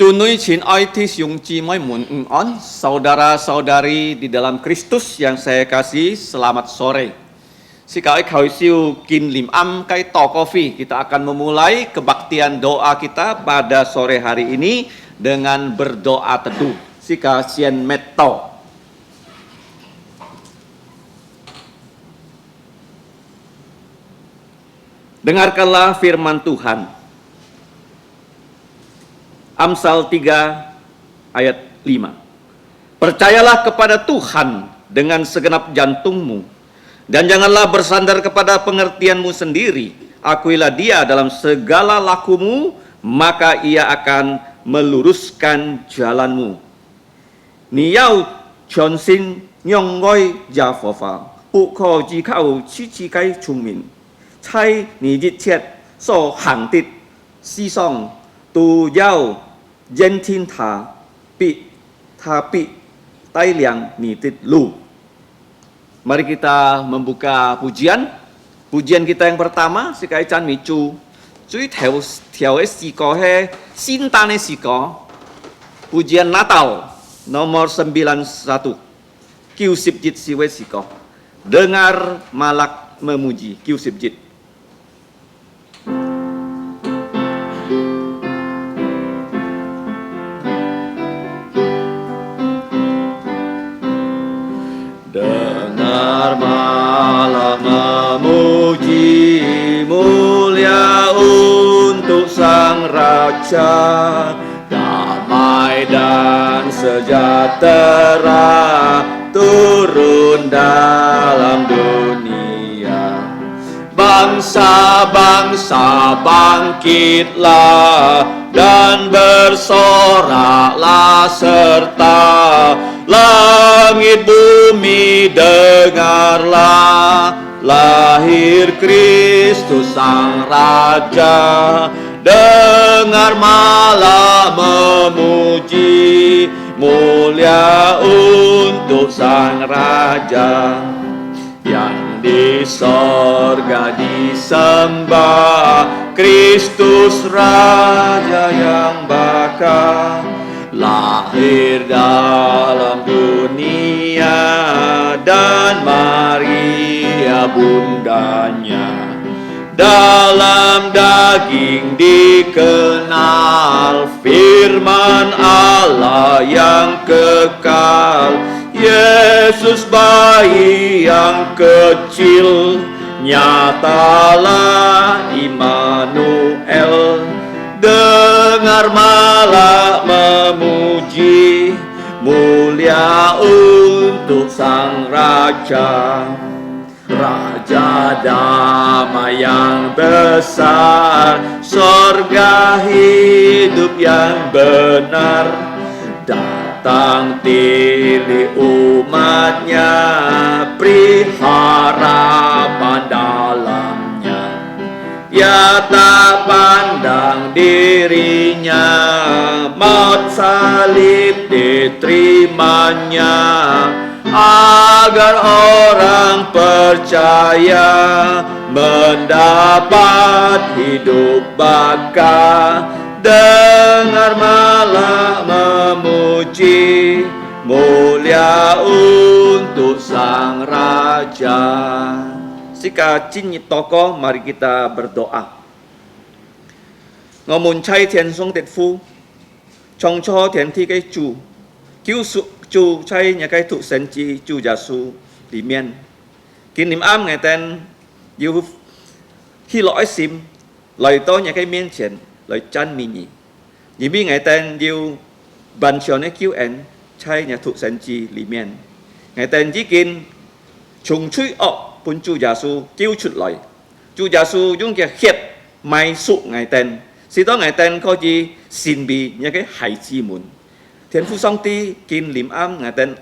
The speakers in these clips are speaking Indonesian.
祝女前愛弟兄姊妹們午安, saudara-saudari di dalam Kristus yang saya kasih, selamat sore. Sekarang kausiu kin lim am kai to kopi, kita akan memulai kebaktian doa kita pada sore hari ini dengan berdoa teduh. Sika sien metto. Dengarkanlah firman Tuhan. Amsal 3 ayat 5. Percayalah kepada Tuhan dengan segenap jantungmu, dan janganlah bersandar kepada pengertianmu sendiri. Akuilah Dia dalam segala lakumu, maka Ia akan meluruskan jalanmu. Niyau chonsin nyongoi jafova, buko jikau cici kai chungmin, cai ni jitiet so hangtit sisong tu yau jentin tapi tai liang nitit lu. Mari kita membuka pujian. Pujian kita yang pertama, sekai chan micu. Cui tiao siko he sintane siko. Pujian Natal nomor 91. Kiu sibjit siwe siko. Dengar malak memuji. Kiu sibjit. Dengar malam memuji, mulia untuk Sang Raja, damai dan sejahtera turun dalam dunia. Bangsa-bangsa bangkitlah dan bersoraklah serta langit bumi dengarlah, lahir Kristus Sang Raja. Dengar malam memuji, mulia untuk Sang Raja. Yang di sorga disembah, Kristus Raja yang bakal lahir dalam dunia, dan Maria bundanya. Dalam daging dikenal firman Allah yang kekal. Yesus bayi yang kecil, nyatalah Immanuel. Dengar malak memuji, mulia untuk Sang Raja. Raja damai yang besar, sorga hidup yang benar. Datang pilih umatnya, beri harapan dalamnya. Ya tak pandang dirinya, maut salib diterimanya, agar orang percaya mendapat hidup baka. Dengar malak memuji, mulia untuk Sang Raja. Sika cinyi toko, mari kita berdoa. Ngomun cai tian song tet fu, chong cho tian ti kai chu, kiu su chu cai nhà cái thụ sen chi chu gia su里面. Kín niệm am ngày tên yêu khi lõi sim lời tôi nhà cái miên triển lời chân mi nhỉ. Nhị mi ngày tên yêu ban chiều này cứu en chay nhà thụ sen chi里面. Ngày tên chỉ kín trùng chui ọ bún chu gia su cứu chụt lời. Chu gia su dùng cái khiết mai sụ ngày tên. Khi đó ngày tên có gì xin bị nhà cái hải chi muốn. Thiên父上帝見念啱我哋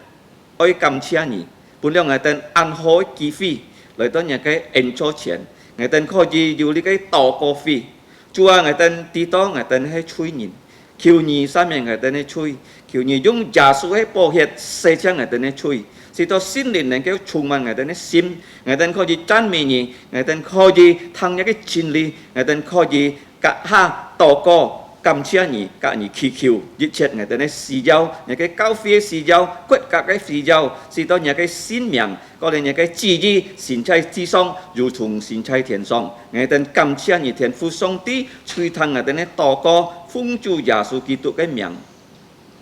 愛感謝你，本來我哋按好機會嚟到人嘅援助錢，我哋可以有呢個禱告費，主啊我哋知道我哋係罪人，求你赦免我哋嘅罪，求你用耶穌嘅寶血洗淨我哋嘅罪，使到聖靈能夠充滿我哋嘅心，我哋可以讚美你，我哋可以聽一個真理，我哋可以格下禱告。cầm chia nhỉ cả nhỉ khí khiu dịch chết ngày tên này xì dao nhà cái cao phía xì dao quét cả cái xì dao xì to nhà cái xin miệng có lên nhà cái chỉ gì xin chay chi song dù thùng xin chay thiền song ngày tên cầm chia nhỉ thiền phu song tí chui thang ngày tên này to co phung chu Yesus Kristus cái miệng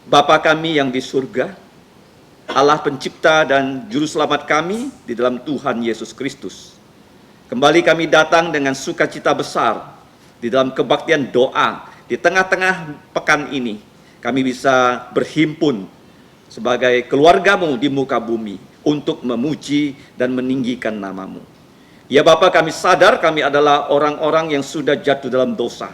Bapa kami yang di surga, Allah pencipta dan juru selamat kami di dalam Tuhan Yesus Kristus. Kembali kami datang dengan sukacita besar di dalam kebaktian doa. Di tengah-tengah pekan ini, kami bisa berhimpun sebagai keluargamu di muka bumi untuk memuji dan meninggikan namamu. Ya Bapa, kami sadar kami adalah orang-orang yang sudah jatuh dalam dosa.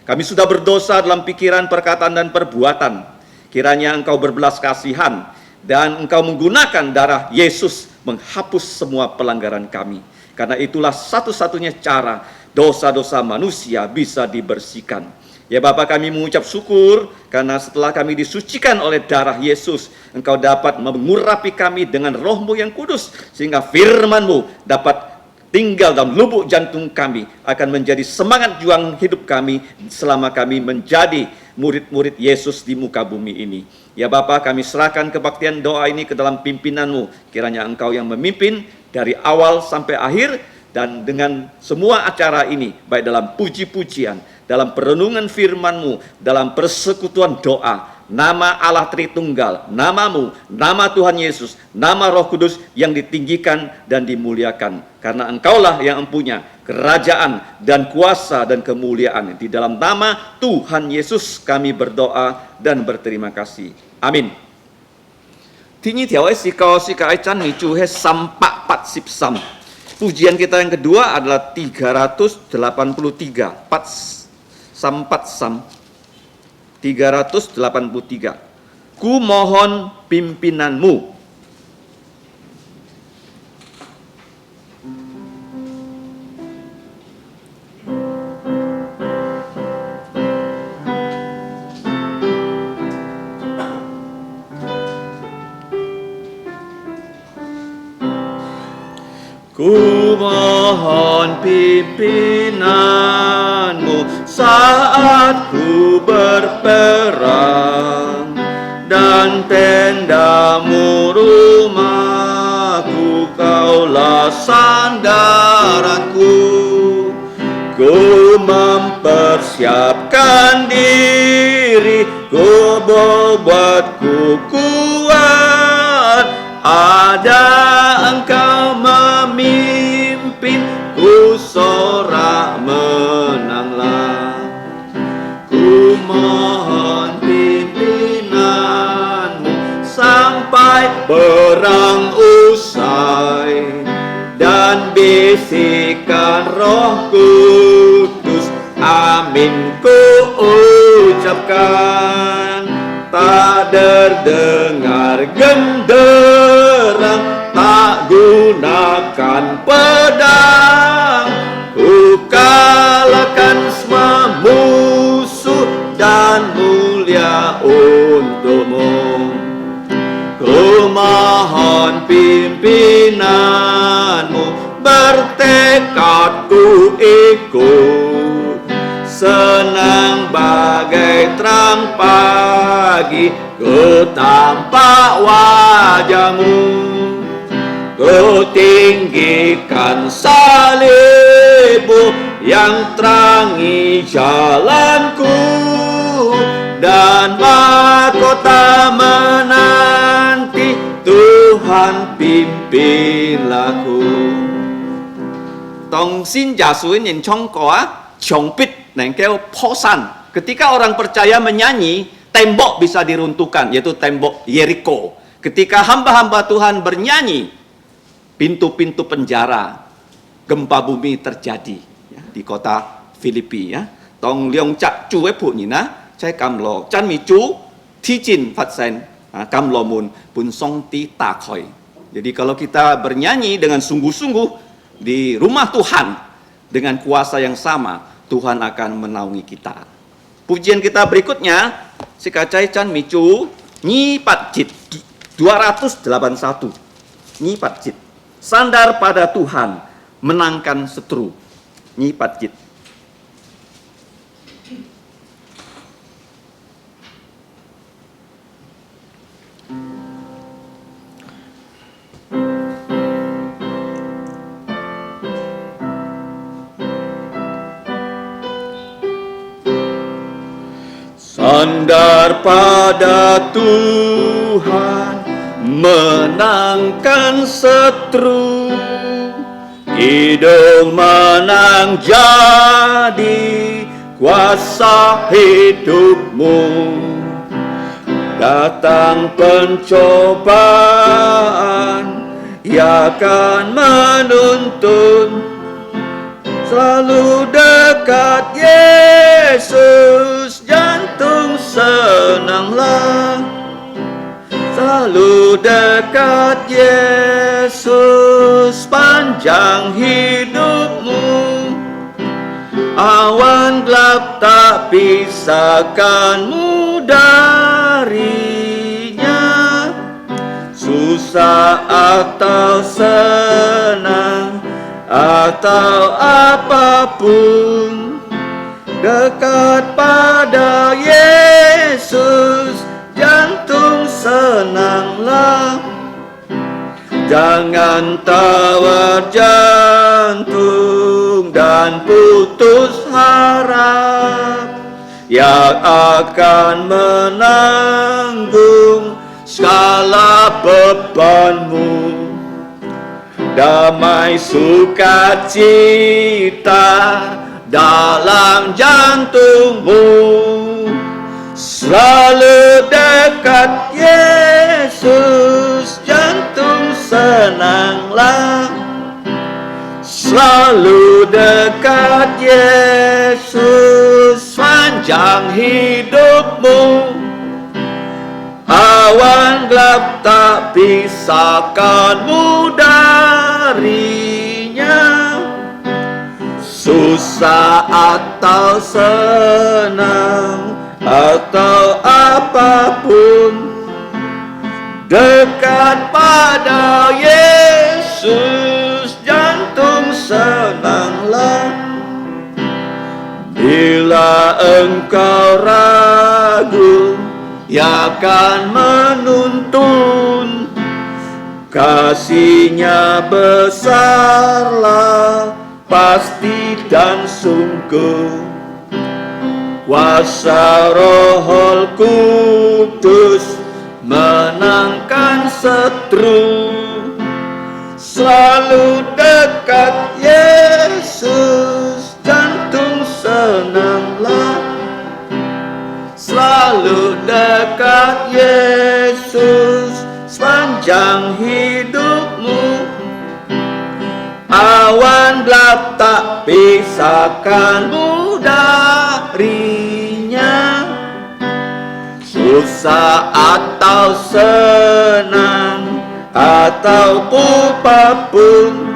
Kami sudah berdosa dalam pikiran, perkataan, dan perbuatan. Kiranya Engkau berbelas kasihan dan Engkau menggunakan darah Yesus menghapus semua pelanggaran kami. Karena itulah satu-satunya cara dosa-dosa manusia bisa dibersihkan. Ya Bapa, kami mengucap syukur karena setelah kami disucikan oleh darah Yesus, Engkau dapat mengurapi kami dengan Roh-Mu yang kudus, sehingga firman-Mu dapat tinggal dalam lubuk jantung kami, akan menjadi semangat juang hidup kami selama kami menjadi murid-murid Yesus di muka bumi ini. Ya Bapa, kami serahkan kebaktian doa ini ke dalam pimpinan-Mu. Kiranya Engkau yang memimpin dari awal sampai akhir, dan dengan semua acara ini, baik dalam puji-pujian, dalam perenungan firman-Mu, dalam persekutuan doa, nama Allah Tritunggal, namamu, nama Tuhan Yesus, nama Roh Kudus yang ditinggikan dan dimuliakan. Karena Engkaulah yang mempunyai kerajaan dan kuasa dan kemuliaan. Di dalam nama Tuhan Yesus kami berdoa dan berterima kasih. Amin. Ini条是告是个爱赞美主是343. Pujian kita yang kedua adalah 383. 383. Ku mohon pimpinanmu. Ku mohon pimpinanmu saat ku berperang, dan tendamu rumahku, kaulah sandaranku. Ku mempersiapkan diri, ku membuatku kuat, ada Engkau memimpin, ku sorak menanglah. Ku mohon pimpinanmu sampai perang usai, dan bisikan Roh Kudus, amin ku ucapkan. Tak terdengar genderang, tak gunakan pedang, ku kalahkan semua musuh dan mulia untukmu. Ku mohon pimpinanmu, bertekad ku ikut, senang bagai terang pagi, ku tampak wajahmu. Ku tinggikan salibmu yang terangi jalanku, dan mahkota menanti, Tuhan pimpinlah ku. Tong xin Yesus nhìn trong có chống bit neng kêu posan. Ketika orang percaya menyanyi, tembok bisa diruntuhkan, yaitu tembok Yeriko. Ketika hamba-hamba Tuhan bernyanyi, pintu-pintu penjara, gempa bumi terjadi ya, di kota Filipi ya. Tong liong cak chu với phụ nhỉ na, chai cam lo chan mi chu thi chin phát sen cam lo mun pun song ti ta khoi. Jadi kalau kita bernyanyi dengan sungguh-sungguh di rumah Tuhan dengan kuasa yang sama, Tuhan akan menaungi kita. Pujian kita berikutnya sikacai chan mi chu nyi pat jit 281. Nyi pat jit. Sandar pada Tuhan, menangkan setru. Nyi pat jit. Sandar pada Tuhan, menangkan setru. Hidung menang jadi kuasa hidupmu. Datang pencobaan, ia akan menuntun. Selalu dekat Yesus, jantung senanglah. Selalu dekat Yesus, panjang hidupmu. Awan gelap tak pisahkanmu darinya. Susah atau senang atau apapun, dekat pada Yesus, jantung senanglah. Jangan tawar jantung dan putus harap, yang akan menanggung segala bebanmu. Damai sukacita dalam jantungmu. Selalu dekat Yesus, jantung senanglah. Selalu dekat Yesus, panjang hidupmu. Awan gelap tak pisahkanmu darinya. Susah atau senang atau apapun, dekat pada Yesus, jantung senanglah. Bila engkau ragu, ia akan menuntun. Kasih-Nya besarlah, pasti dan sungguh. Kuasa Roh Kudus menangkan setru. Selalu dekat Yesus, jantung senanglah. Selalu dekat Yesus, sepanjang hidupmu. Awan gelap tak pisahkanmu darinya. Susah atau senang atau apapun,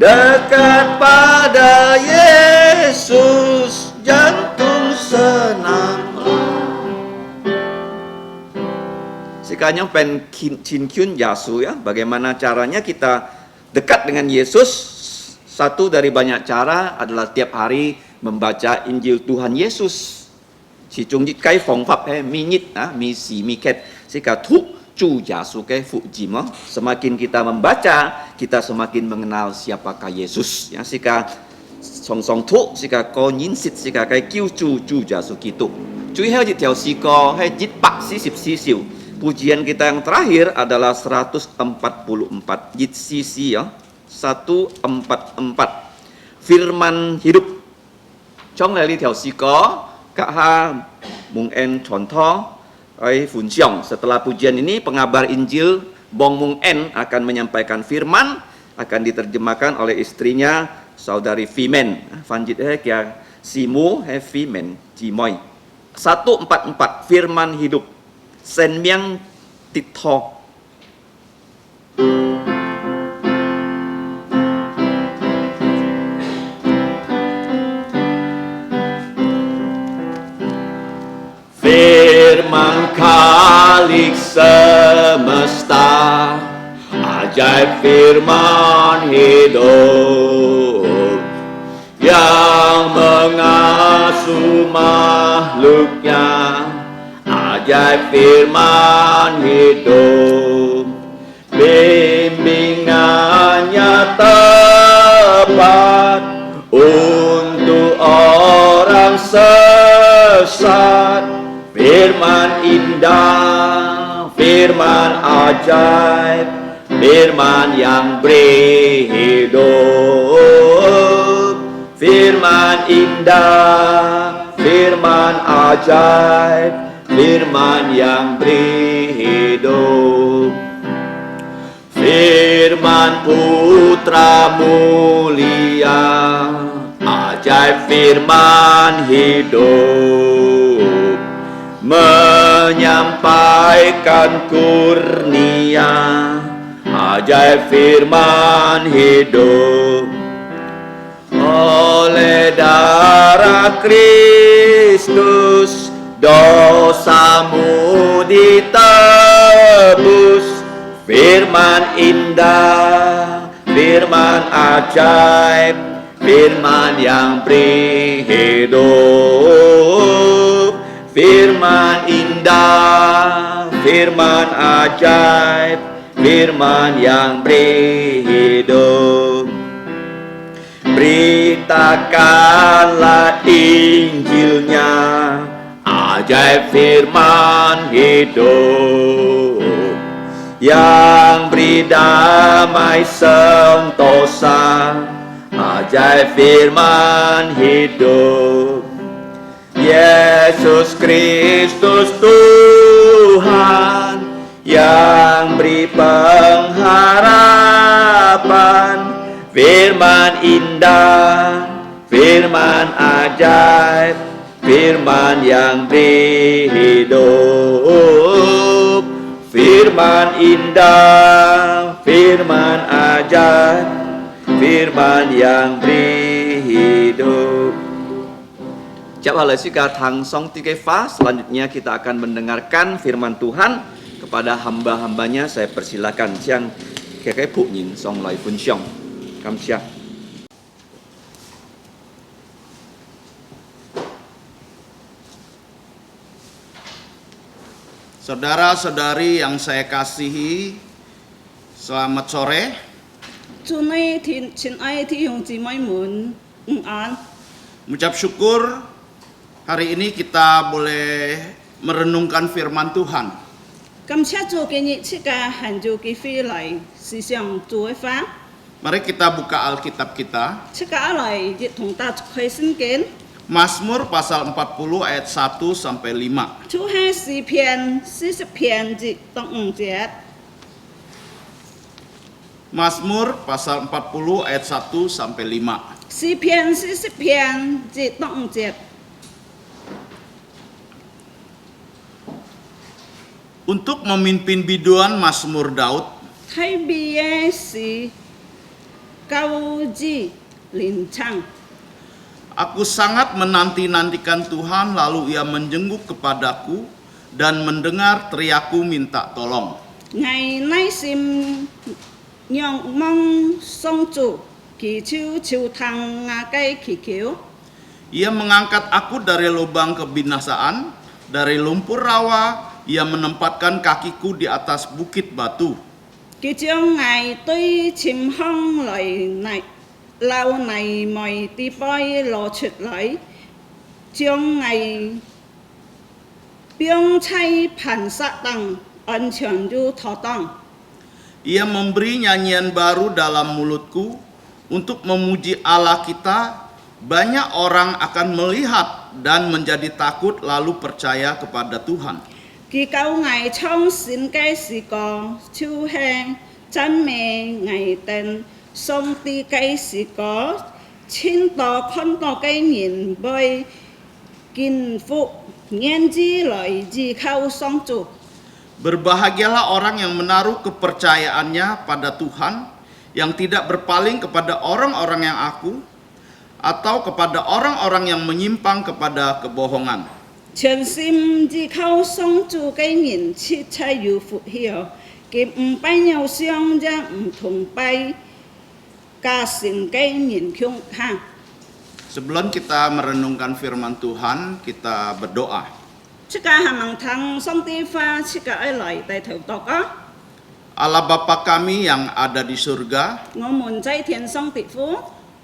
dekat pada Yesus, jantung senanglah. Sekarang pen Chin Kyun Yasu ya, bagaimana caranya kita dekat dengan Yesus? Satu dari banyak cara adalah tiap hari membaca Injil Tuhan Yesus. Si chung jit kai phong fap mi nyit mi si mi ket sika thuk chu Yasu ke fu jim. Semakin kita membaca, kita semakin mengenal siapakah Yesus. Ya, sika song song thuk sika ko nyin sit sika kai kiu chu Yasu gitu. Cui he jit tiao siko he jit pak si sip si siu. Pujian kita yang terakhir adalah 144 jit sisi ya. 144 firman hidup. Trong lali tiao siko Kak Ha Mung En Contoh Fun Xiong. Setelah pujian ini pengabar Injil Bong Mung En akan menyampaikan firman, akan diterjemahkan oleh istrinya saudari Fimen. Fanjit kia Simu he Fimen Jimoy. 144 firman hidup. Sen Miang Titho. Firman Khalik semesta, ajaib firman hidup yang mengasuh makhluknya, ajaib firman hidup. Bimbingannya tepat untuk orang sesat, dahsyat, firman indah, firman ajaib, firman yang beri hidup. Firman indah, firman ajaib, firman yang beri hidup. Firman Putra mulia, ajaib firman hidup, menyampaikan kurnia, ajaib firman hidup. Oleh darah Kristus dosamu ditebus. Firman indah, firman ajaib, firman yang beri hidup. Firman indah, firman ajaib, firman yang beri hidup. Beritakanlah Injilnya, ajaib firman hidup, yang beri damai sentosa, ajaib firman hidup. Yesus Kristus Tuhan, yang beri pengharapan, firman indah, firman ajaib, firman yang beri hidup. Firman indah, firman ajaib, firman yang beri hidup. Jawab Halleluya Tang Song 3 Fa. Selanjutnya kita akan mendengarkan firman Tuhan. Kepada hamba-hambanya saya persilakan Siang Keke Pu Yin Song Lai Fun Xiong. Kamsia. Saudara-saudari yang saya kasihi, selamat sore. Mengucap syukur hari ini kita boleh merenungkan firman Tuhan. Mari kita buka Alkitab kita. Mazmur pasal 40 ayat 1 sampai 5. Mazmur pasal 40 ayat 1 sampai 5. Untuk memimpin biduan Mazmur Daud, aku sangat menanti-nantikan Tuhan, lalu Ia menjenguk kepadaku dan mendengar teriakku minta tolong. Ia mengangkat aku dari lubang kebinasaan, dari lumpur rawa. Ia menempatkan kakiku di atas bukit batu. Ia memberi nyanyian baru dalam mulutku untuk memuji Allah kita. Banyak orang akan melihat dan menjadi takut lalu percaya kepada Tuhan. Berbahagialah orang yang menaruh kepercayaannya pada Tuhan, yang tidak berpaling kepada orang-orang yang aku, atau kepada orang-orang yang menyimpang kepada kebohongan. Sebelum kita merenungkan firman Tuhan, kita berdoa. Allah Bapa kami yang ada di surga,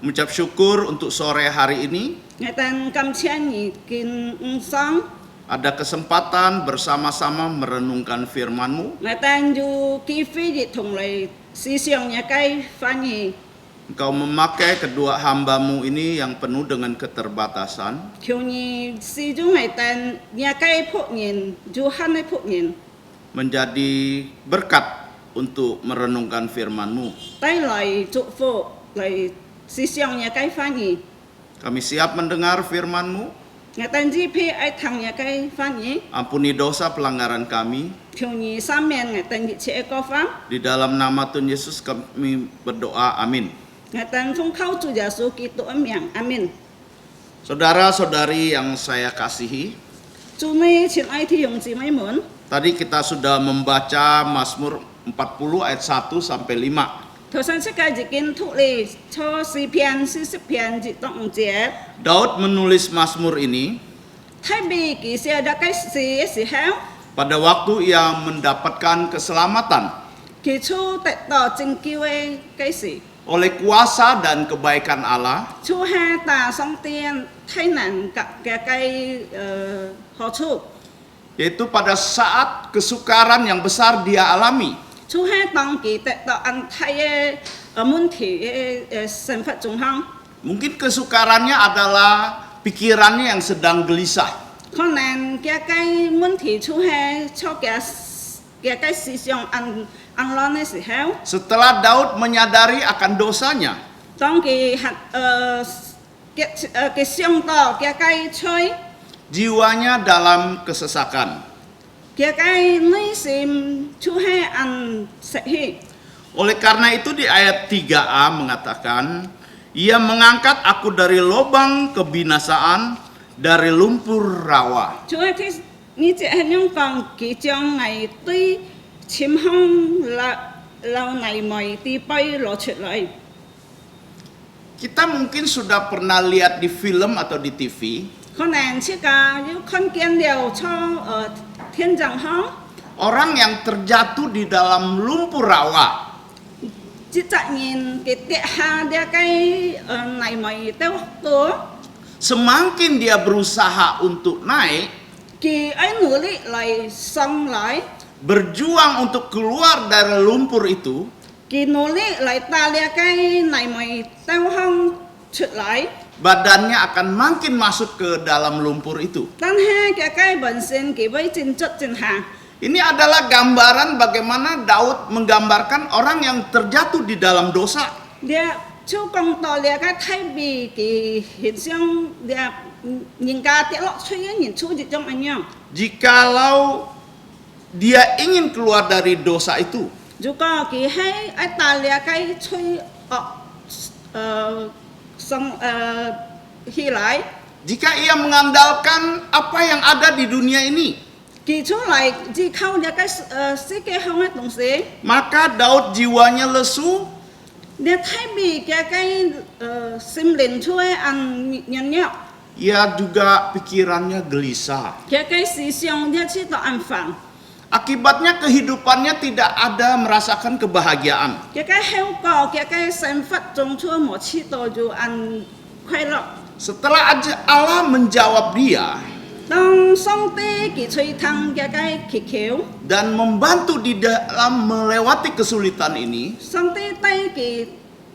mengucap syukur untuk sore hari ini ngày tan cảm ơn nhị kinh song ada kesempatan bersama-sama merenungkan firman-Mu. ngày tan du kỹ phi di thùng lại si xiong nhà cây pha nhị Engkau memakai kedua hamba-Mu ini yang penuh dengan keterbatasan thiếu nhị si du ngày tan nhà cây phụ nhìn du han ấy phụ nhìn menjadi berkat untuk merenungkan firman-Mu. tay lại trụ phụ lại si xiong nhà cây pha nhị Kami siap mendengar firman-Mu. ngày tan di phi ai thằng nhà cây pha nhị Ampuni dosa pelanggaran kami. thiếu nhị sam men ngày tan nhị chế có pháp Di dalam nama Tuhan Yesus kami berdoa, amin. ngày tan phong khâu chủ giả số kỹ tổ miệng amen Saudara-saudari yang saya kasihi, chủ mấy chuyện ai thì dùng gì mấy muốn tadi kita sudah membaca Mazmur 40 ayat 1 sampai 5. thời gian sẽ cái gì kiến thụ lì cho si pian si pian gì tổng chế Daud menulis Mazmur ini thay vì kỳ xe đã cái si héo pada waktu ia mendapatkan keselamatan kỳ chu tại tỏ trình kêu cái gì oleh kuasa dan kebaikan Allah, chu ha tà song tiên thay nạn gặp cái họ chu yaitu pada saat kesukaran yang besar dia alami. chu ha tòng kỳ tại tỏ ăn thay muốn thị sản phẩm trung hăng Mungkin kesukarannya adalah pikirannya yang sedang gelisah. con nạn cái muốn thị chu ha cho cái si xiong ăn lo này si héo Setelah Daud menyadari akan dosanya, trong cái xiong to cái chơi jiwanya dalam kesesakan. cái nơi sim chú hai ăn sẽ hi Oleh karena itu di ayat 3a mengatakan, ia mengangkat aku dari lubang kebinasaan, dari lumpur rawa. chú hai thì như chị hình dung còn kỳ trong ngày tuy chim hông là lâu này mày đi bay lộ chuyện lại Kita mungkin sudah pernah lihat di film atau di TV, con nàng chỉ cả những con kiến đều cho thiên chẳng hông orang yang terjatuh di dalam lumpur rawa. chỉ chạy nhìn cái tiệ ha để cái này mày tao tố Semakin dia berusaha untuk naik, kỳ ấy nửa lị lại xong lại berjuang untuk keluar dari lumpur itu, kỳ nỗ lực lại ta lia cái này mày tao không trượt lại badannya akan makin masuk ke dalam lumpur itu. tan ha cái bản身kỳ với trên chất trên hàng Ini adalah gambaran bagaimana Daud menggambarkan orang yang terjatuh di dalam dosa. dia chú công to lia cái thay vì kỳ hiện象dia nhìn cả tiết lộ suy nhìn chú gì trong anh nhau Jikalau dia ingin keluar dari dosa itu, dù có kỳ hay ai ta lia cái suy xong hi lại jika ia mengandalkan apa yang ada di dunia ini, kỳ chú lại chỉ khâu lia cái sĩ cái không hết đồng sĩ maka Daud jiwanya lesu, dia thay vì cái sim lên chui ăn nhận nhậu ia juga pikirannya gelisah. cái si xiong dia chỉ tao ăn phẳng Akibatnya kehidupannya tidak ada merasakan kebahagiaan. cái heo cò cái sản phẩm trong chua một chi tao ju ăn khoai lọ Setelah Allah menjawab dia tao xong tê kỳ chui thăng cái kỳ kéo dan membantu di dalam melewati kesulitan ini, xong tê tay kỳ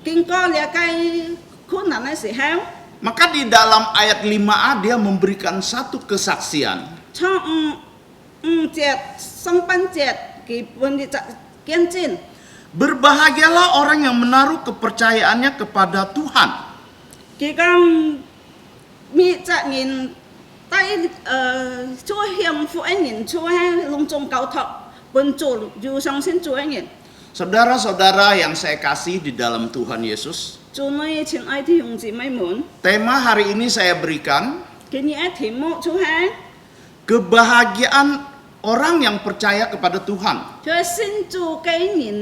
kinh co cái khốn nạn này sẽ heo maka di dalam ayat 5a dia memberikan satu kesaksian. cho chết xong ban chết kỳ vấn đề chặt kiên trinh Berbahagialah orang yang menaruh kepercayaannya kepada Tuhan. kỳ con mi chặt nhìn tay chúa hiền phụ anh nhìn chúa hay lung trong cao thọ bên chủ dù sang xin chúa anh nhìn Saudara-saudara yang saya kasih di dalam Tuhan Yesus, chúa nói chuyện ai thì dùng gì may muốn tema hari ini saya berikan cái nhẽ thì mộ chúa hay kebahagiaan orang yang percaya kepada Tuhan. chúa xin chúa cái nhìn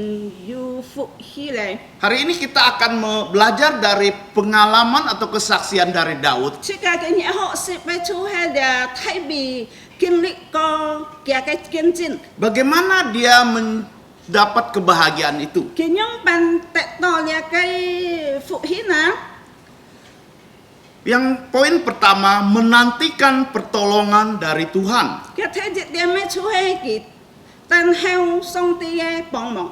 dù phụ hi lại Hari ini kita akan belajar dari pengalaman atau kesaksian dari Daud chỉ cả cái nhẽ họ sẽ với chúa hay là thay vì kinh lịch có cái kiên trinh bagaimana dia mendapat kebahagiaan itu. cái nhóm ban tệ to là cái phụ hi nào Yang poin pertama, menantikan pertolongan dari Tuhan. cái thế dịch điểm mấy chú hay kỳ tên heo song ti cái bong mong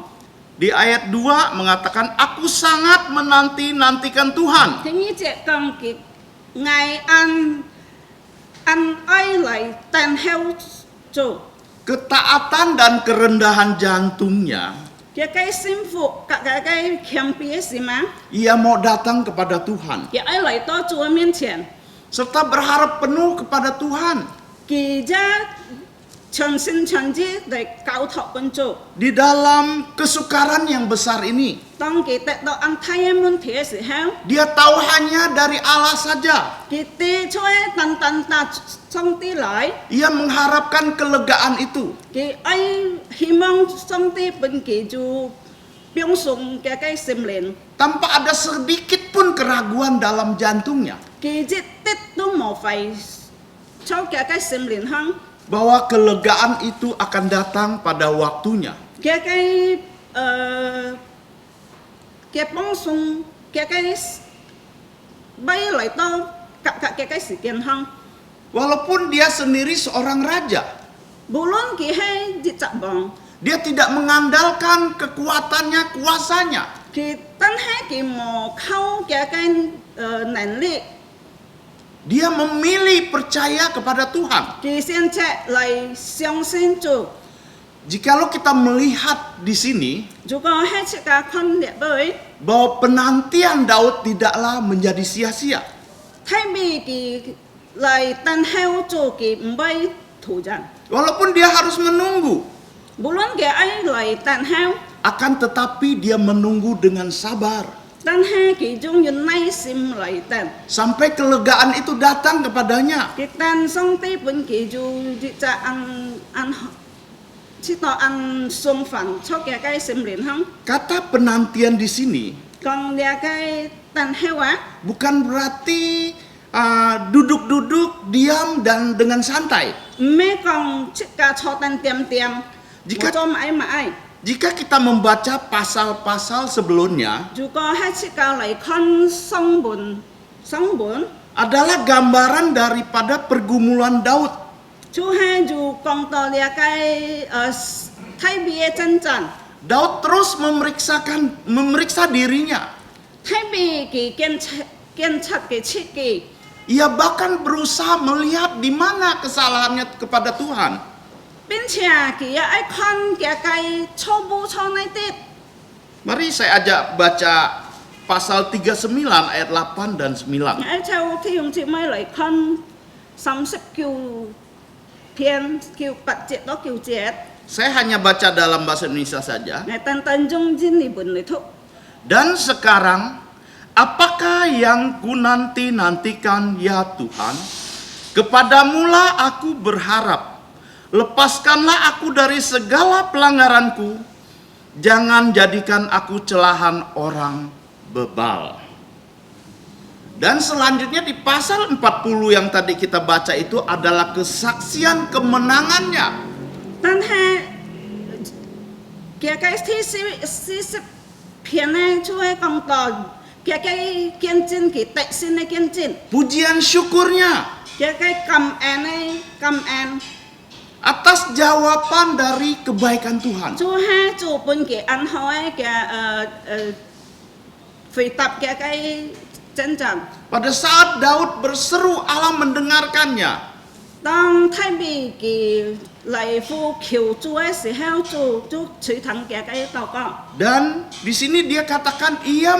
Di ayat 2 mengatakan, aku sangat menanti-nantikan Tuhan. thế như chị cần kỳ ngày ăn ai lại tên heo chủ Ketaatan dan kerendahan jantungnya, cái sinh phụ cái khiêm bia gì mà ia mau datang kepada Tuhan. cái ai lại to chúa miên tiền Serta berharap penuh kepada Tuhan. kỳ ra chân sinh chân trí để cao thọ quân chủ Di dalam kesukaran yang besar ini, tông kỳ tệ độ ăn thay em muốn thế sự heo dia tahu hanya dari Allah saja. kỳ tì chúa tần tần ta song ti lại Ia mengharapkan kelegaan itu. kỳ ai hy vọng song ti bên kỳ chú biong sung cái sim lên Tanpa ada sedikit pun keraguan dalam jantungnya. kỳ dịch tít都冇phải cho cái sim lên hăng Bahwa kelegaan itu akan datang pada waktunya. cái bong sung cái bay lại to cái sự kiện hăng Walaupun dia sendiri seorang raja, bulan kỳ hay dịch chặt bong dia tidak mengandalkan kekuatannya, kuasanya. kỳ tân hay kỳ mò khâu cái năng lực Dia memilih percaya kepada Tuhan. kỳ hiện tại lại相信主 Jikalau kita melihat di sini dù có hết sự cả con đẹp với bahwa penantian Daud tidaklah menjadi sia-sia. thay vì kỳ lại tân heo chủ kỳ bay thủ rằng Walaupun dia harus menunggu, bulan cái ấy lại tân heo akan tetapi dia menunggu dengan sabar tân heo kỳ dung như nay sim lại tân sampai kelegaan itu datang kepadanya. kỳ tân song tây bên kỳ dù dịch ra ăn chỉ to ăn xung phản cho cái sim liền không Kata penantian di sini còn cái tân heo á bukan berarti duduk-duduk diam dan dengan santai. mấy con chỉ cả cho tân tiêm tiêm Jika- cho mãi Jika kita membaca pasal-pasal sebelumnya, dù có hết sự cả lại con song buồn adalah gambaran daripada pergumulan Daud. chú hai dù con to lia cái thay bia chân trần Daud terus memeriksa dirinya. thay bia kỳ kiên chặt cái chi kỳ Ia bahkan berusaha melihat di mana kesalahannya kepada Tuhan. bên chia kỳ ai con cái cho bu cho này tít Mari saya ajak baca pasal 39 ayat 8 dan 9. ai theo thì dùng chị mới lại con sắm xếp kiều thiên kiều bạch chết đó kiều chết Saya hanya baca dalam bahasa Indonesia saja. ngày tân tân dung jin đi bẩn lại thúc Dan sekarang, apakah yang ku nanti-nantikan ya Tuhan? Kepadamulah aku berharap. Lepaskanlah aku dari segala pelanggaranku. Jangan jadikan aku celahan orang bebal. Dan selanjutnya di pasal 40 yang tadi kita baca itu adalah kesaksian kemenangannya. tân hai cái thi sĩ phiền này chú ai con to cái kiên trinh cái tệ xin này kiên trinh Pujian syukurnya cái cầm an này cầm an atas jawaban dari kebaikan Tuhan. chú hai chú bên cái ăn hỏi cái phải tập cái chân trần Pada saat Daud berseru, Allah mendengarkannya.当太bị cái lại phu kiều chú ấy sẽ heo chú chửi thằng cái tao con Dan di sini dia katakan ia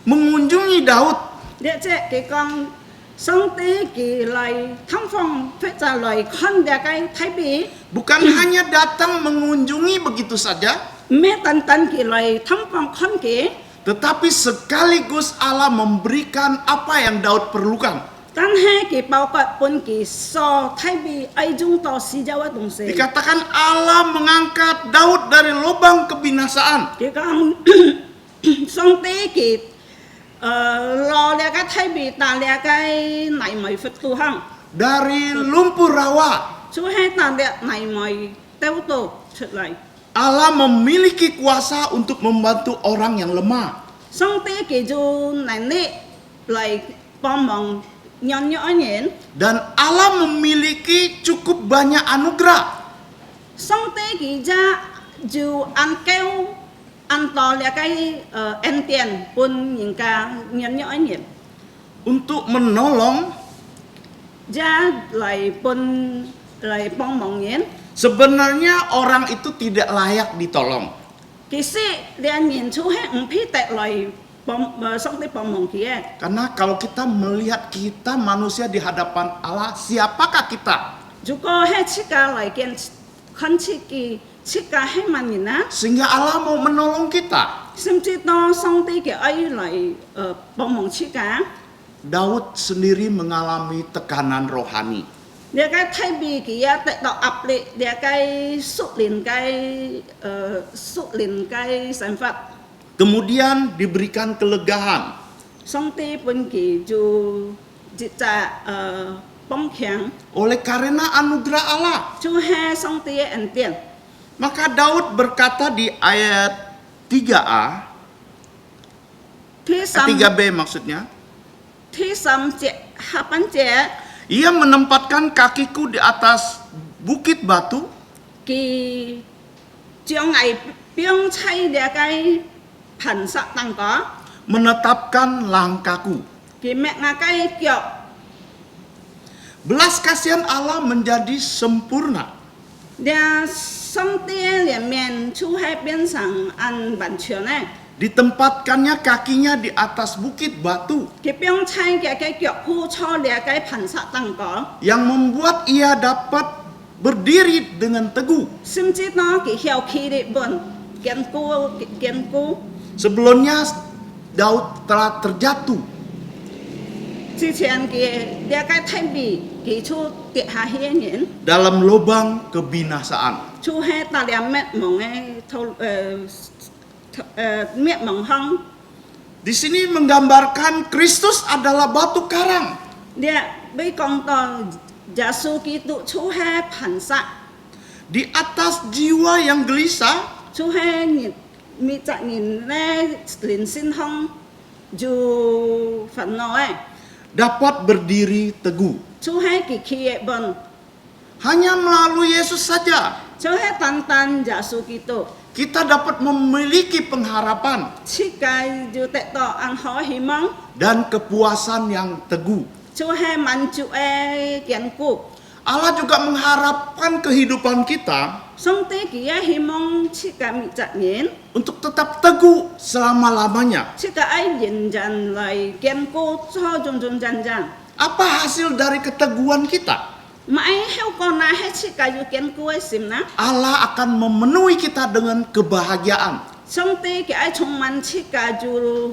mengunjungi Daud. để chứ cái con sống tí cái lại thăm phòng phải trả lời con cái thái bị Bukan hanya datang mengunjungi begitu saja, mẹ tân tân cái lại thăm phòng con cái tetapi sekaligus Allah memberikan apa yang Daud perlukan. tân hai cái bao quát pun cái so thái bị ai dung to si jawa đồng sĩ Dikatakan Allah mengangkat Daud dari lubang kebinasaan. cái con sống tí cái lo là cái thái bị ta là cái này mày phật tu hăng Dari lumpur rawa, chú hai ta là này mày tiêu tu trở lại Allah memiliki kuasa untuk membantu orang yang lemah. xong tí cái chú này nè lại 幫忙nhân nhọ nhện Dan Allah memiliki cukup banyak anugerah song tế kỳ ra dù ăn keo ăn to là cái ăn tiền pun những ca nhân nhọ nhện untuk menolong. ra lại pun lại幫忙nhện Sebenarnya orang itu tidak layak ditolong. kỳ sĩ liền nhìn chú hết phi tệ lại song tế幫忙kia Karena kalau kita melihat kita manusia di hadapan Allah, siapakah kita? dù có hết chiếc ca lại kiện khăn chiếc ca hết mà nhìn á Sehingga Allah mau menolong kita. xem chi to song tế kia ấy lại幫忙chiếc ca Daud sendiri mengalami tekanan rohani. dia cái thay vì kia tệ độ áp lực dia cái xuất liền cái sản phẩm Kemudian diberikan kelegaan. song tế pun kỳ dù dịch trả bóng kháng Oleh karena anugerah Allah. chú hai song tế ăn tiền Maka Daud berkata di ayat 3a, thi xăm 3b maksudnya, thi xăm trẻ hạ bắn trẻ ia menempatkan kakiku di atas bukit batu, kỳ trường ngày biếng chay dia cái phản xạ tăng có menetapkan langkahku. kỳ mẹ ngà cái kiểu Belas kasihan Allah menjadi sempurna. dia song tế liền miền chú hai biên sang ăn bản chuyển này Ditempatkannya kakinya di atas bukit batu kỳ biếng chay cái kiểu khu cho dia cái phản xạ tăng có yang membuat ia dapat berdiri dengan teguh. sim chi nó kỳ hiệu khí đi buồn kiên cố Sebelumnya Daud telah terjatuh之前kỳ dia cái thay vì kỳ chú tiệt hạ hiên nhẫn dalam lubang kebinasaan. chú hai ta liền mẹ mong ấy thâu mẹ mong hong Di sini menggambarkan Kristus adalah batu karang dia bây con to giả su kỳ tụ chú hai phản xạ di atas jiwa yang gelisah. chú hai nhìn mi chặt nhìn nè liền xin hong dù phản nói dapat berdiri teguh. chú hai kỳ khi bần Hanya melalui Yesus saja chú hai tan tan giả su kỳ tụ kita dapat memiliki pengharapan chi cái dù tệ tọ ăn khó hi mong dan kepuasan yang teguh. chú hai man chú e kiên cố Allah juga mengharapkan kehidupan kita song tế kia hi mong chi cái mi chặt nhìn untuk tetap teguh selama-lamanya. chi cái ai nhìn dần lại kiên cố cho chung dần dần Apa hasil dari keteguhan kita? mãi heo con na hết chi cái dù kiên cố ấy sim na Allah akan memenuhi kita dengan kebahagiaan song tế kia ai chung man chi cái dù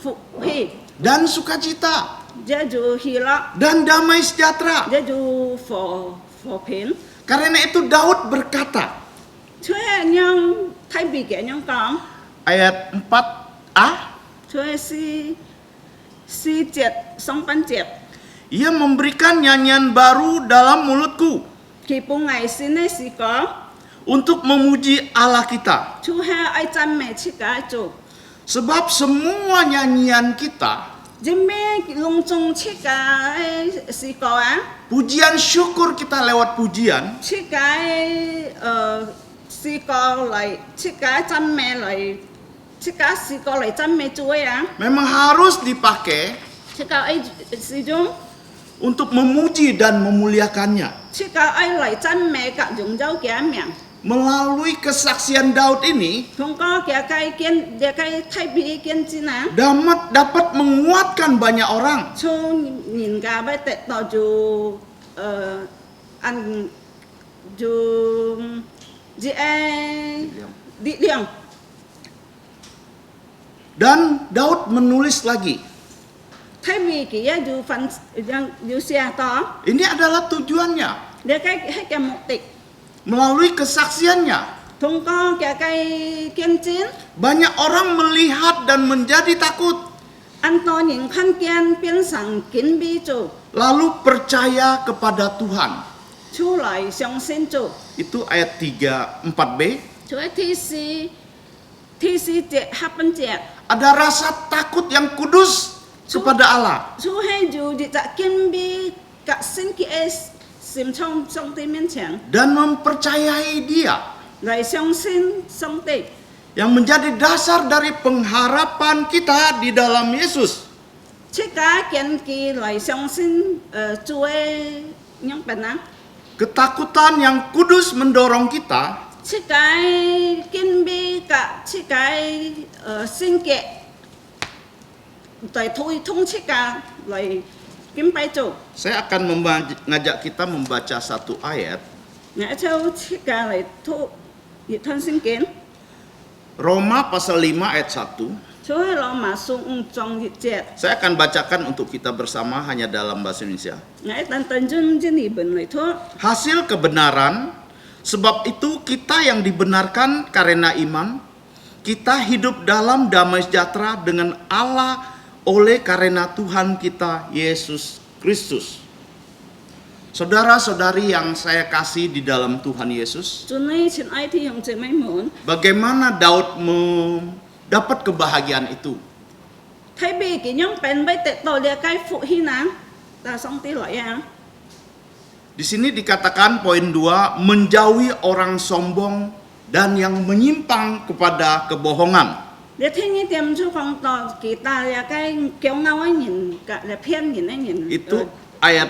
phụ hi dan sukacita gia dù hi lo dan damai sejahtera. gia dù phò phiền Karena itu Daud berkata, chú hai nhân thay vì kia nhân con ayat 4a, chú hai si triệt song pan triệt ia memberikan nyanyian baru dalam mulutku kỳ bông ngày xin ấy si có untuk memuji Allah kita. chú hai ai chăm mẹ chi cả chủ Sebab semua nyanyian kita, Jim mẹ lung chung chi cả si có á pujian syukur kita lewat pujian, chi cái si có lại chi cái chăm mẹ lại chi cái si có lại chăm mẹ chú ấy á memang harus dipakai chi cái ấy si chung untuk memuji dan memuliakannya. chi cái ấy lại chăm mẹ cả dùng dấu kia miệng Melalui kesaksian Daud ini không có kia cái thay bị kiên chi nè dapat menguatkan banyak orang. chú nhìn cả bây tệ tỏ chú ăn chú gì đi đường Dan Daud menulis lagi. thay vì kia chú phần chú xe to Ini adalah tujuannya. để cái mục đích Melalui kesaksiannya, không có cái kiên chiến banyak orang melihat dan menjadi takut, ăn to nhìn khăn kiên biến sang kín bi chủ lalu percaya kepada Tuhan. chú lại相信chủ Itu ayat 4b. chú ấy thi si triệt hấp bánh triệt Ada rasa takut yang kudus kepada Allah. 出係就日在見比甲聖潔嘅心從上帝面前 Dan mempercayai Dia 嚟相信上帝， yang menjadi dasar dari pengharapan kita di dalam Yesus. 即家見佢嚟相信主嘅樣本啊， Ketakutan yang kudus mendorong kita 即家見比甲即家聖潔嚟推通即家嚟敬拜主， Saya akan mengajak kita membaca satu ayat 我就即家嚟推熱吞聖經， Roma pasal 5 ayat 1. 所以羅馬書5章1節， Saya akan bacakan untuk kita bersama hanya dalam bahasa Indonesia. 我等等陣呢本嚟推。 Hasil kebenaran, sebab itu kita yang dibenarkan karena iman, kita hidup dalam damai sejahtera dengan Allah oleh karena Tuhan kita Yesus Kristus. Saudara-saudari yang saya kasih di dalam Tuhan Yesus, 主呢，親愛的弟兄姊妹們， bagaimana Daud mendapat kebahagiaan itu? 睇俾佢樣變俾得到呢個福氣啊，但上帝來啊， Di sini dikatakan poin 2, menjauhi orang sombong dan yang menyimpang kepada kebohongan. 你聽呢點就講到其他呢個驕傲嘅人，個呢騙人嘅人， Itu ayat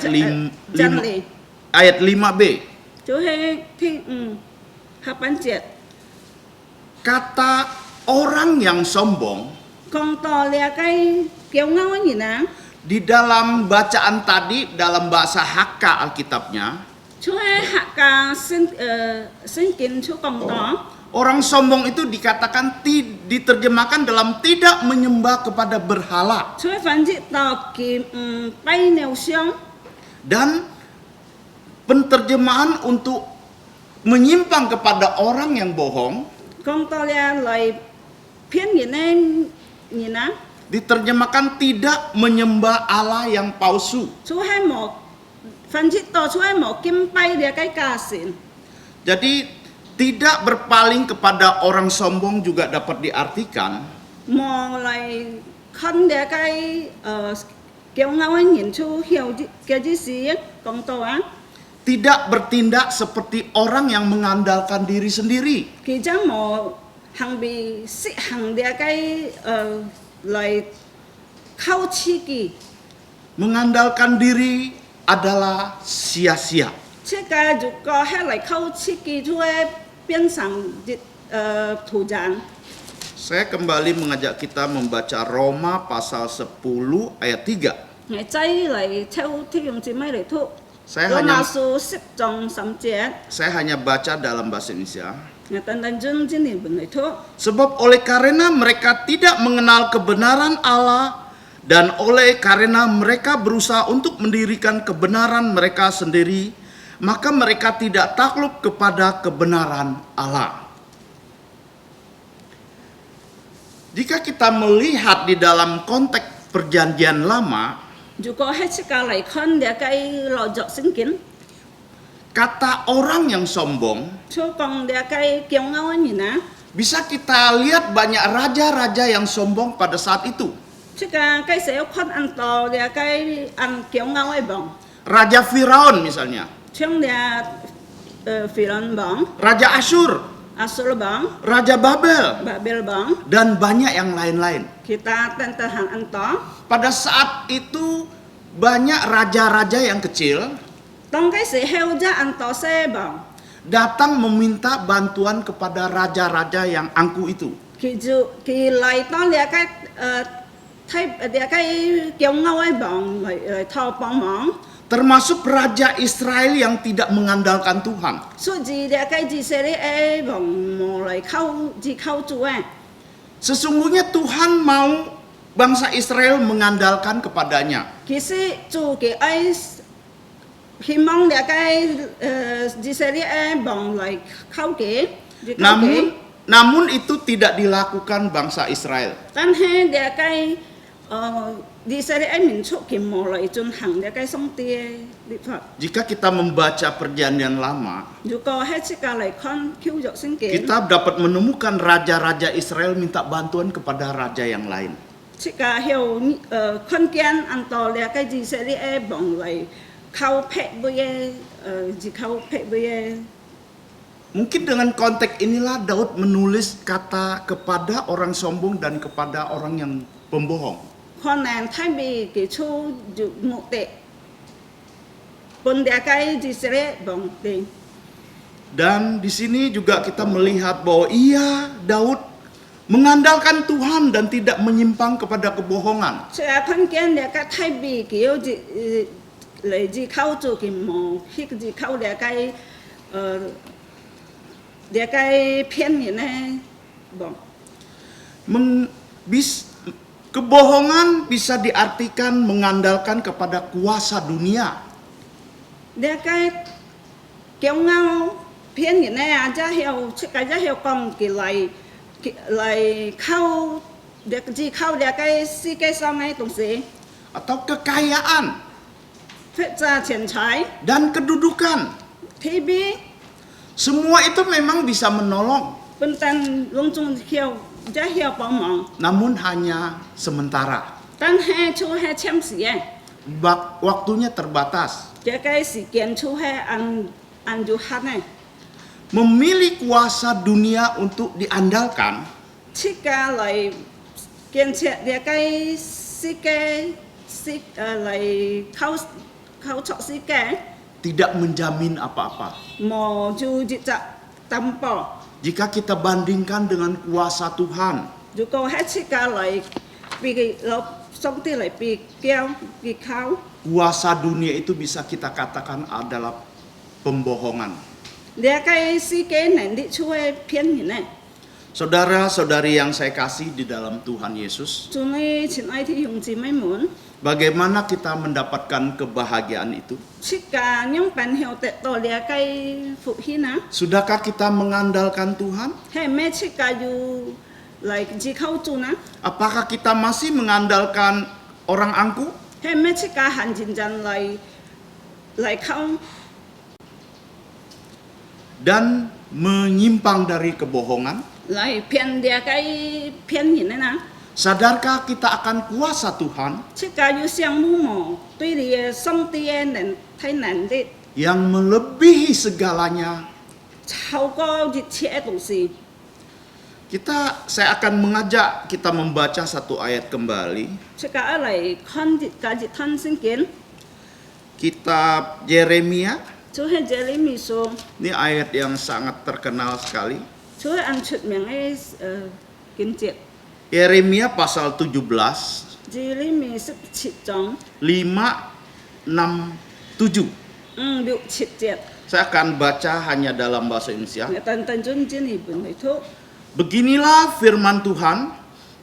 真理， ayat 5b. 就係下半節 Kata orang yang sombong 講到呢個驕傲嘅人啊， di dalam bacaan tadi dalam bahasa Hakka Alkitabnya, 就係下個聖經就講到。 orang sombong itu dikatakan diterjemahkan dalam tidak menyembah kepada berhala 所以反正到佢拜偶像， dan penterjemahan untuk menyimpang kepada orang yang bohong 講到咧嚟騙人嘅人啊， diterjemahkan tidak menyembah Allah yang palsu. 所以冇，反正到所以冇敬拜呢個假神， Jadi tidak berpaling kepada orang sombong juga dapat diartikan 冇嚟看呢個驕傲嘅人就曉嘅啲事講到啊， tidak bertindak seperti orang yang mengandalkan diri sendiri. 其實冇行為實行呢個嚟靠自己， Mengandalkan diri adalah sia-sia. 即個如果係嚟靠自己就會變成徒然。 Saya kembali mengajak kita membaca Roma pasal 10 ayat 3. 我仔嚟抽啲用姊妹嚟讀， Saya 羅 hanya 馬書10章3節， saya hanya baca dalam bahasa Indonesia. 我等等陣呢本嚟讀。 Sebab oleh karena mereka tidak mengenal kebenaran Allah dan oleh karena mereka berusaha untuk mendirikan kebenaran mereka sendiri, maka mereka tidak takluk kepada kebenaran Allah. Jika kita melihat di dalam konteks perjanjian lama, 如果喺世界嚟看呢個老作聖經， kata orang yang sombong 所講呢個驕傲嘅人啊， bisa kita lihat banyak raja-raja yang sombong pada saat itu. 即個該寫看按到呢個驕傲嘅王， Raja Firaun misalnya, 像呢菲倫王、 Raja Asyur, 亞述王、 Raja Babel, 巴比倫王， dan banyak yang lain-lain. kita tentahan anto. Pada saat itu banyak raja-raja yang kecil 當該寫後者按到寫王， datang meminta bantuan kepada raja-raja yang angkuh itu. 佢嚟到呢個睇呢個驕傲嘅王嚟偷幫忙。 Termasuk Raja Israel yang tidak mengandalkan Tuhan. 所以呢個以色列嘅王冇嚟靠主嘅， Sesungguhnya Tuhan mau bangsa Israel mengandalkan kepadanya. 其實主嘅愛希望呢個以色列嘅王嚟靠佢， Namun itu tidak dilakukan bangsa Israel. 但係呢個以色列嘅民族佢冇嚟進行呢個上帝嘅律法。 Jika kita membaca perjanjian lama, 如果喺世界嚟看舊約聖經， kita dapat menemukan raja-raja Israel minta bantuan kepada raja yang lain. 即個後看見按到了個以色列嘅望來靠劈尾嘅靠劈尾嘅。 Mungkin dengan konteks inilah Daud menulis kata kepada orang sombong dan kepada orang yang pembohong. 可能睇未記出就目的，本了個以色列望定。 Dan di sini juga kita melihat bahwa iya Daud mengandalkan Tuhan dan tidak menyimpang kepada kebohongan. 即係看見了個睇未叫嚟自靠做嘅望，迄個自靠了個了個騙人嘅望。 Kebohongan bisa diartikan mengandalkan kepada kuasa dunia. 了個驕傲騙人嘅啊，即係即係即係講嘅嚟靠只靠了個世界上嘅東西， Atau kekayaan 或者錢財、 dan kedudukan. TV。 Semua itu memang bisa menolong, 本身隆重要，即係要幫忙， namun hanya sementara. 但係出係簽時嘅， Waktunya terbatas. 這個時間出係按住限嘅。 Memilih kuasa dunia untuk diandalkan 設計嚟建設這個世界嚟構築世界， tidak menjamin apa-apa. 冇就実質擔保。 Jika kita bandingkan dengan kuasa Tuhan, 如果係設計嚟比攞上帝嚟比較比較， kuasa dunia itu bisa kita katakan adalah pembohongan. 這個世界能力出係騙人嘅。 Saudara-saudari yang saya kasih di dalam Tuhan Yesus, 祝你親愛的兄姊妹們。 bagaimana kita mendapatkan kebahagiaan itu? 設計用辦後得到了個福氣啊！ Sudahkah kita mengandalkan Tuhan? 係咩設計要嚟自靠主啊？ Apakah kita masih mengandalkan orang angkuh? 係咩設計行前陣嚟靠？ Dan menyimpang dari kebohongan? 嚟騙了個騙人啊！ Sadarkah kita akan kuasa Tuhan 設計要相互望對你嘅上帝嘅能力 yang melebihi segalanya? 超過一切嘅東西。 Saya akan mengajak kita membaca satu ayat kembali. 設計嚟看日吞聖經， Kitab Yeremia. 就係這裡面說， Ini ayat yang sangat terkenal sekali. 就係按出名嘅經節， Yeremia pasal 17, 這裡面17章 5, 6, 7. 6、7節。 Saya akan baca hanya dalam bahasa Indonesia. Beginilah firman Tuhan,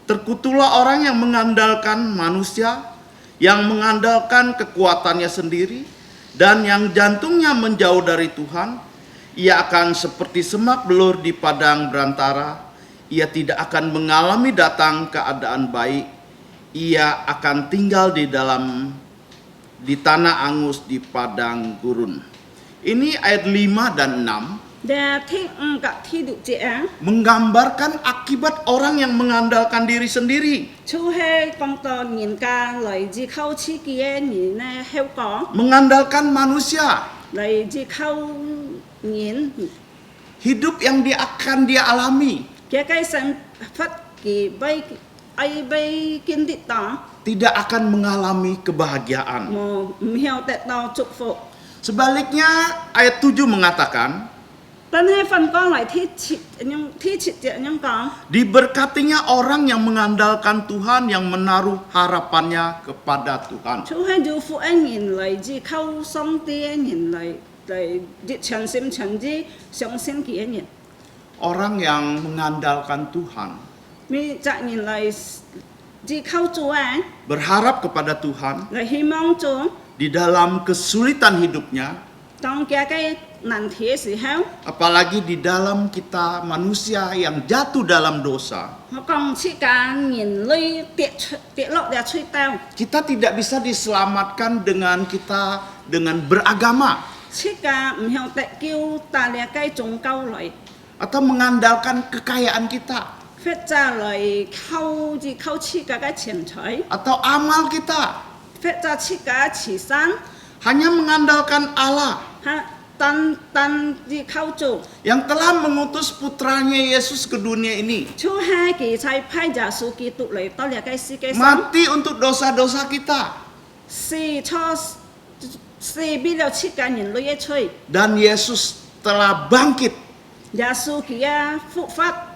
terkutuklah orang yang mengandalkan manusia, yang mengandalkan kekuatannya sendiri, dan yang jantungnya menjauh dari Tuhan. Ia akan seperti semak belur di padang berantara. Ia tidak akan mengalami datang keadaan baik. Ia akan tinggal di tanah angus di padang gurun. Ini ayat 5 dan 6 menggambarkan akibat orang yang mengandalkan diri sendiri. Mengandalkan manusia. Hidup yang akan dia alami tidak akan mengalami kebahagiaan. Sebaliknya ayat 7 mengatakan, diberkatinya orang yang mengandalkan Tuhan, yang menaruh harapannya kepada Tuhan. Orang yang mengandalkan Tuhan, berharap kepada Tuhan di dalam kesulitan hidupnya, apalagi di dalam kita manusia yang jatuh dalam dosa. Kita tidak bisa diselamatkan dengan beragama atau mengandalkan kekayaan kita. 或者來靠住靠自家嘅錢財， atau amal kita 或者自家慈善， hanya mengandalkan Allah 嚇單住靠做， yang telah mengutus putranya Yesus ke dunia ini 就係佢才派耶穌基督嚟到呢個世界上， mati untuk dosa-dosa kita 是為了世界人類嘅罪， dan Yesus telah bangkit 耶穌佢啊復活，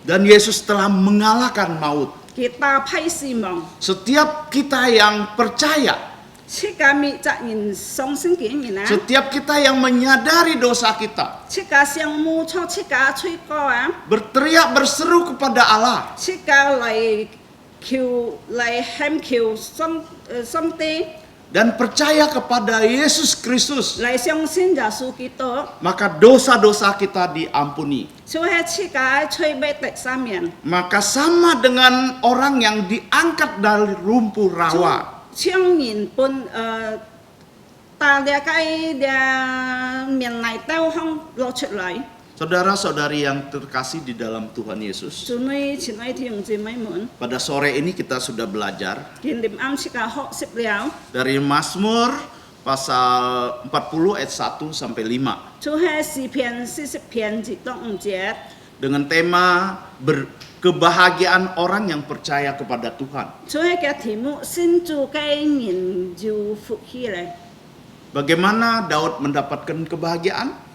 dan Yesus telah mengalahkan maut. 佢打敗死亡， Setiap kita yang percaya, 世界滅責人相信嘅人啊， setiap kita yang menyadari dosa kita, 世界上冇錯，世界吹歌啊， berteriak berseru kepada Allah, 世界嚟求嚟喊求上帝。 dan percaya kepada Yesus Kristus, 嚟相信耶穌基督， maka dosa-dosa kita diampuni. 就係世界最美的上面， Maka sama dengan orang yang diangkat dari lumpuh rawa. 將人本打呢個面嚟兜空攞出嚟， Saudara-saudari yang terkasih di dalam Tuhan Yesus, 做你前嚟弟兄姊妹們， pada sore ini kita sudah belajar 見點啱世界學識了， dari Mazmur pasal 40 ayat 1 sampai 5 就係詩篇40篇1到5節， dengan tema kebahagiaan orang yang percaya kepada Tuhan. 就係個題目先做嘅人就福氣嚟， Bagaimana Daud mendapatkan kebahagiaan?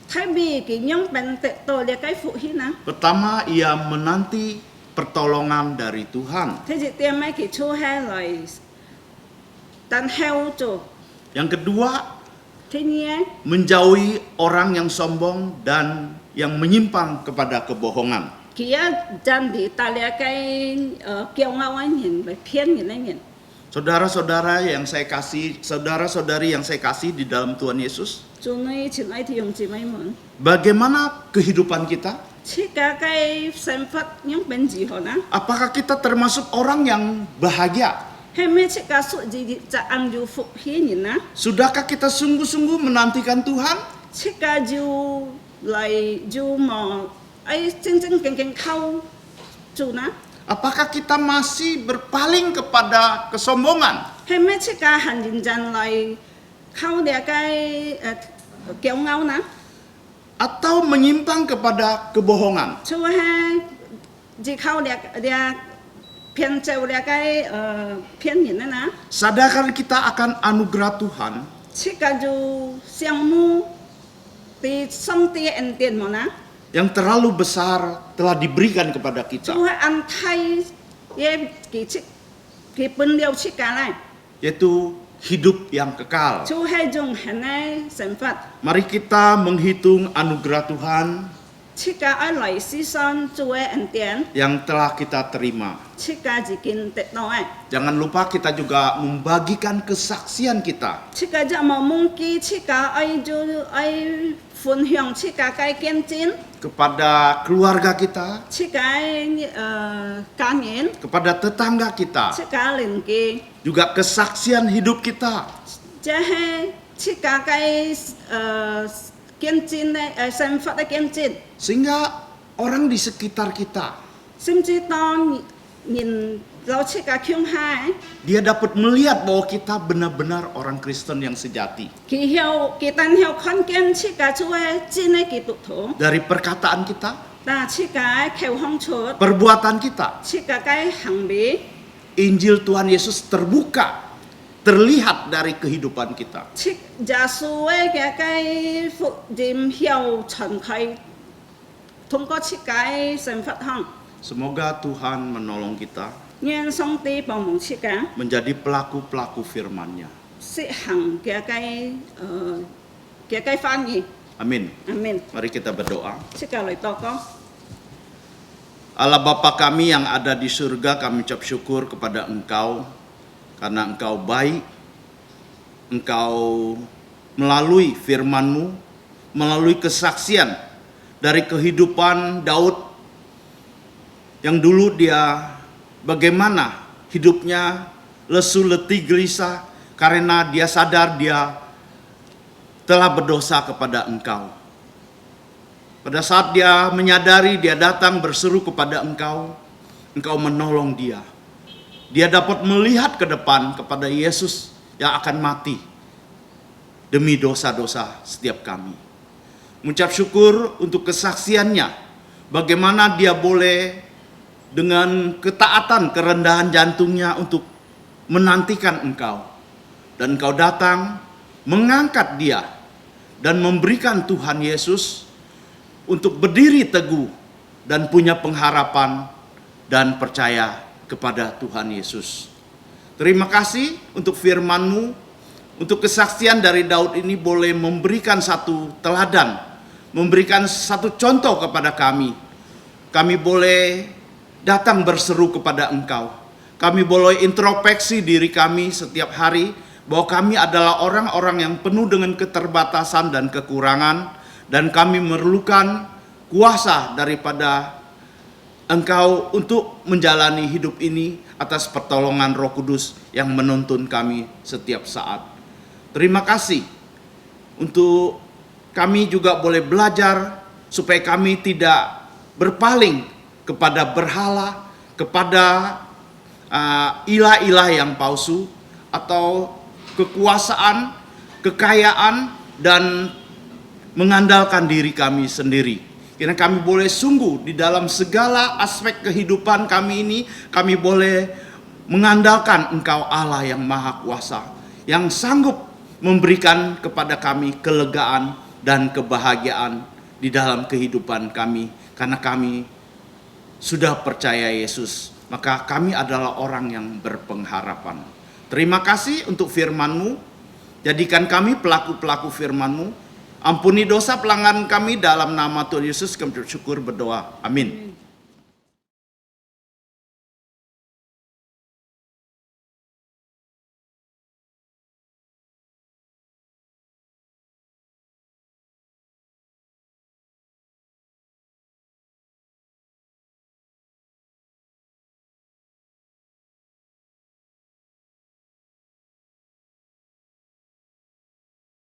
睇邊佢樣變得到呢個福氣呢？ Pertama, ia menanti pertolongan dari Tuhan. 睇住點咩佢就係嚟等候做， Yang kedua, 睇呢？ menjauhi orang yang sombong dan yang menyimpang kepada kebohongan. Kia jangan ditaliakai kiau ngawan yin, pian yin yin. Saudara-saudara yang saya kasih, saudara-saudari yang saya kasih di dalam Tuhan Yesus, Junai cinai ti yung cimai mun. bagaimana kehidupan kita? Cika kai sempat yang benji hona. Apakah kita termasuk orang yang bahagia? Heme cika su ji caan ju fuk hin yin na. Sudahkah kita sungguh-sungguh menantikan Tuhan? Cika ju lai ju mo ai chân chân keng kau ju na. Apakah kita masih berpaling kepada kesombongan? Heme cika han jin jan lai kau dia kai kiau ngau na. Atau menyimpang kepada kebohongan? Chu ha ji kau dia pian ceu dia kai pian yin na na. Sadarkan kita akan anugerah Tuhan Cika ju siang mu ti song ti en tien mo na. yang terlalu besar telah diberikan kepada kita, Chu ha an thai ye ki pun liao cika lai. yaitu hidup yang kekal. Chu ha jung hanai sem fat. Mari kita menghitung anugerah Tuhan Cika ai lai si son chu en tien. yang telah kita terima. Cika ji kin te no ai. Jangan lupa kita juga membagikan kesaksian kita Cika ja mo mung ki cika ai ju ai phun hyong cika kai kien chin. kepada keluarga kita, Cika ai ka ngin. kepada tetangga kita, Cika lin ki. juga kesaksian hidup kita. Ja he cika kai kien chin sem fat kien chin. Sehingga orang di sekitar kita, Sim chi to nhìn lo cika kyung hai. dia dapat melihat bahwa kita benar-benar orang Kristen yang sejati. Ki hiao ki tan hiao khon kien cika chue chin ai ki tu thu. Dari perkataan kita, Ta cika kheu hong chut. perbuatan kita, Cika kai hang bi. Injil Tuhan Yesus terbuka, terlihat dari kehidupan kita. Cik ja su ai kia kai fu dim hiao chen kai. Thông qua cika ai sem fat hong. Semoga Tuhan menolong kita Nhân song ti bong mong cika. menjadi pelaku-pelaku firman-Nya. Si hang kia kai fan yi. Amin. Amin. Mari kita berdoa. Cika loi to ko. Allah Bapa kami yang ada di surga, kami ucap syukur kepada Engkau karena Engkau baik. Engkau melalui firman-Mu, melalui kesaksian dari kehidupan Daud yang dulu dia bagaimana hidupnya lesu letih gelisah karena dia sadar dia telah berdosa kepada Engkau. Pada saat dia menyadari, dia datang berseru kepada engkau, engkau menolong dia. Dia dapat melihat ke depan kepada Yesus yang akan mati demi dosa-dosa setiap kami. Mengucap syukur untuk kesaksiannya, bagaimana dia boleh dengan ketaatan, kerendahan jantungnya untuk menantikan engkau. Dan engkau datang, mengangkat dia, dan memberikan Tuhan Yesus untuk berdiri teguh dan punya pengharapan dan percaya kepada Tuhan Yesus. Terima kasih untuk firman-Mu, untuk kesaksian dari Daud ini boleh memberikan satu teladan, memberikan satu contoh kepada kami. Kami boleh datang berseru kepada Engkau. Kami boleh introspeksi diri kami setiap hari bahwa kami adalah orang-orang yang penuh dengan keterbatasan dan kekurangan, dan kami memerlukan kuasa daripada Engkau untuk menjalani hidup ini atas pertolongan Roh Kudus yang menuntun kami setiap saat. Terima kasih untuk kami juga boleh belajar supaya kami tidak berpaling kepada berhala, kepada ilah-ilah yang palsu, atau kekuasaan, kekayaan, dan mengandalkan diri kami sendiri. Karena kami boleh sungguh di dalam segala aspek kehidupan kami ini, kami boleh mengandalkan Engkau Allah yang Maha Kuasa, yang sanggup memberikan kepada kami kelegaan dan kebahagiaan di dalam kehidupan kami. Karena kami sudah percaya Yesus, maka kami adalah orang yang berpengharapan. Terima kasih untuk firman-Mu. Jadikan kami pelaku-pelaku firman-Mu. Ampuni dosa pelanggaran kami, dalam nama Tuhan Yesus kami bersyukur berdoa. Amin.